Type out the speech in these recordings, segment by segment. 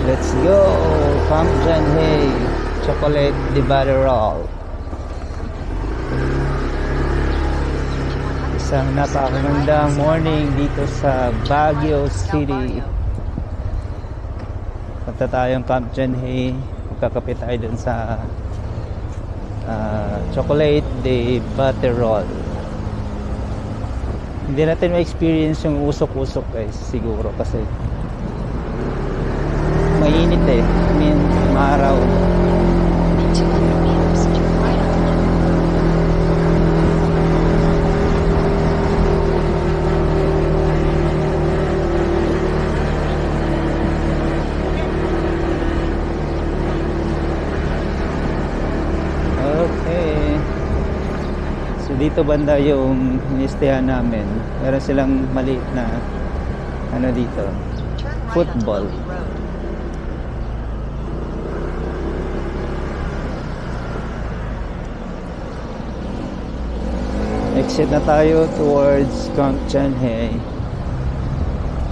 Let's go! Camp John Hay Chocolate de Butter Roll. Isang napakagandang morning dito sa Baguio City. Punta tayong Camp John Hay. Magkakape tayo dun sa Chocolate de Butter Roll. Hindi natin ma-experience yung usok-usok guys, siguro kasi mainit eh. I mean, maaraw. Okay. So dito banda yung inistehan namin. Meron silang maliit na ano dito, football. Exit na tayo towards Camp John Hay.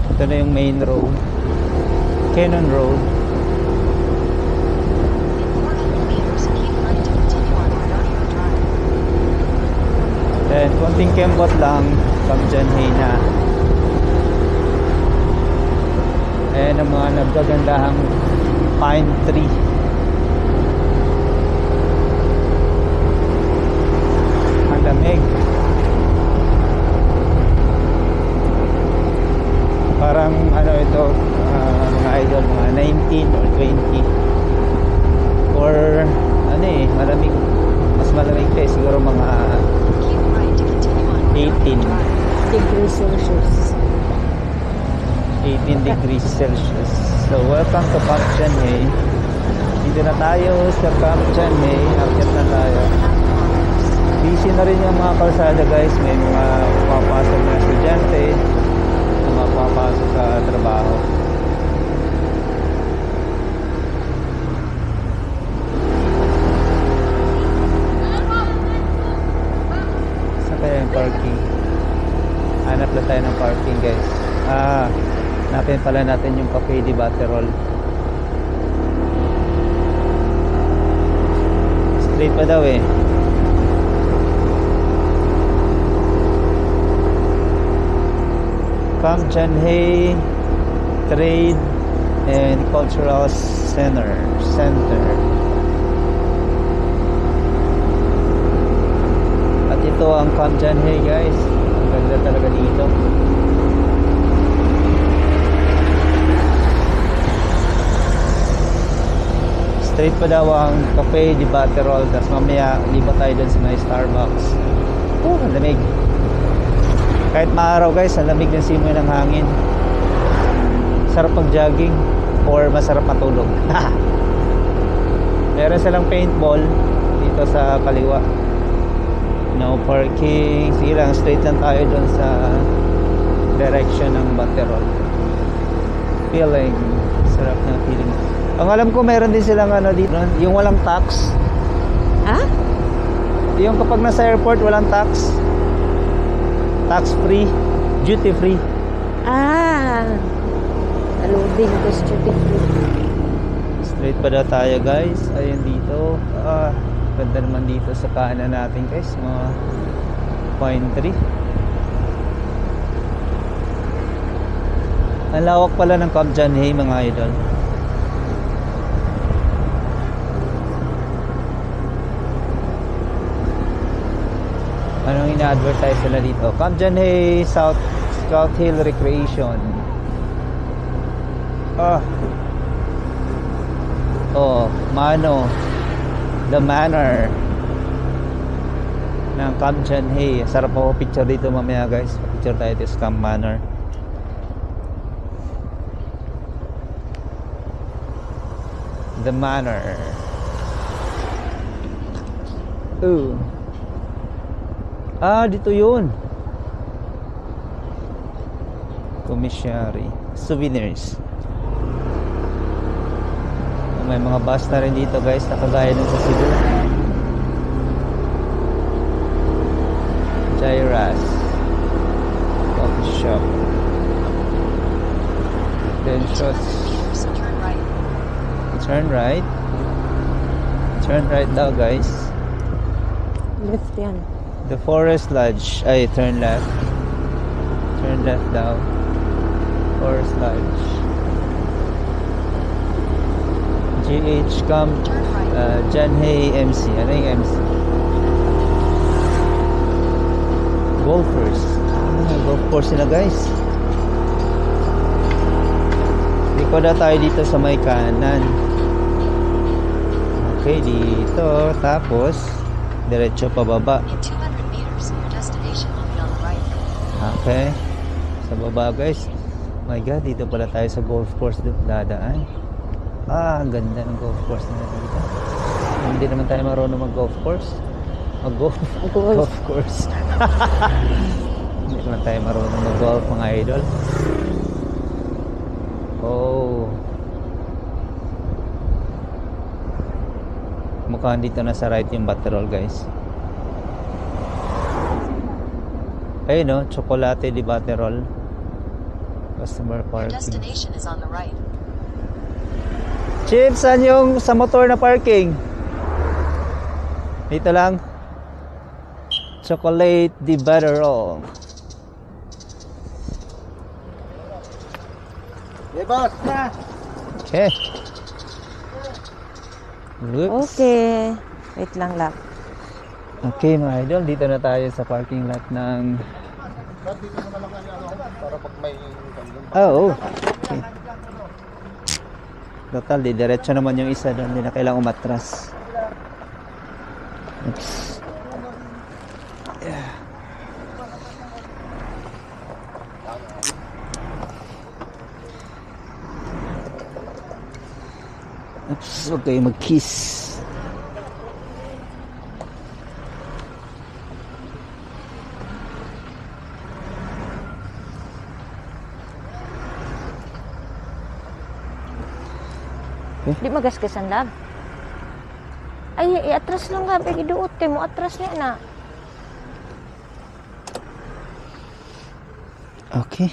Ito na yung main road, Cannon Road. Then konting kembot lang, Camp John Hay na. Ayan ang mga nagagandahang pine tree. Ang lamig. Parang ano ito, mga idol, mga 19 or 20 or ano eh, malamig, mas malamig pa eh, siguro mga 18 degrees Celsius. 18 degrees Celsius. So welcome to Camp John Hay. Dito na tayo sa Camp John Hay. Akyat na tayo. Busy na rin yung mga kalsada guys. May mga papasok na estudyante, mapapasok sa trabaho. Saan kaya yung parking? Hanap na tayo ng parking guys. Hanapin pala natin yung Cafe de Butter Roll. Straight pa daw eh. Camp John Hay Trade and Cultural Center. At ito ang Camp John Hay guys. Ang ganda talaga dito. Straight pa daw ang Cafe de Butter Roll. Tapos mamaya lipat tayo dun sa may Starbucks. Ang lamig. Kahit maaraw guys, ang lamig ng simoy ng hangin. Sarap pag-jogging or masarap matulog. Meron silang paintball dito sa kaliwa. No parking. Sige lang, straight lang tayo dun sa direction ng Butterol. Feeling. Sarap na feeling. Ang alam ko meron din silang ano dito, yung walang tax. Ha? Yung kapag nasa airport walang tax. Tax free, duty free. Loading ko duty free. Straight pa daw tayo guys. Ayun dito. Ganda naman dito sa kanan natin guys. Mga pine tree. Ang lawak pala ng Camp John Hay mga idol. Anong ina-advertise sila dito? Camp John Hay South Hill Recreation. Mano, The Manor ng Camp John Hay. Sarap ako picture dito mamaya guys. Picture tayo dito sa Camp Manor. The Manor. Dito yun. Commissary. Souvenirs. May mga bus na rin dito guys, nakagaya dun sa Cebu. Jairas Coffee Shop. Then shots. Turn right. Turn right daw, guys. Left yan. The Forest Lodge. Ay, turn left. Turn left daw. Forest Lodge. GH Camp John Hay MC. Ano yung MC? Golfers. Golf course sila, guys. Liko na tayo dito sa may kanan. Okay, dito. Tapos diretso pababa. In 200 meters, your destination will be on the right. Okay. Sa baba, guys. My God, dito pala tayo sa golf course dadaan. Ang ganda ng golf course na dito. Hindi naman tayo marunong mag-golf course. Mag-golf golf course. Hindi naman tayo marunong mag-golf, mga idol. Oh. Mukhang dito na sa right yung Baterol, guys. Ayun, no? Chocolate di Baterol. Customer Your parking. destination is on the right. Chief, saan yung sa motor na parking? Dito lang. Chocolate di Baterol. Bebas na. Okay. Looks. Okay. Wait lang. Okay, mga idol, dito na tayo sa parking lot ng... Dito na lang para pag may Oh, okay. Total, diretso naman yung isa doon. Hindi na kailangang umatras. Oops. Yeah. Oops, huwag kayo mag-kiss. Di magasgasan lang. Ay, i-atras lang nga. Iduot kayo mo. Atras niya na. Okay.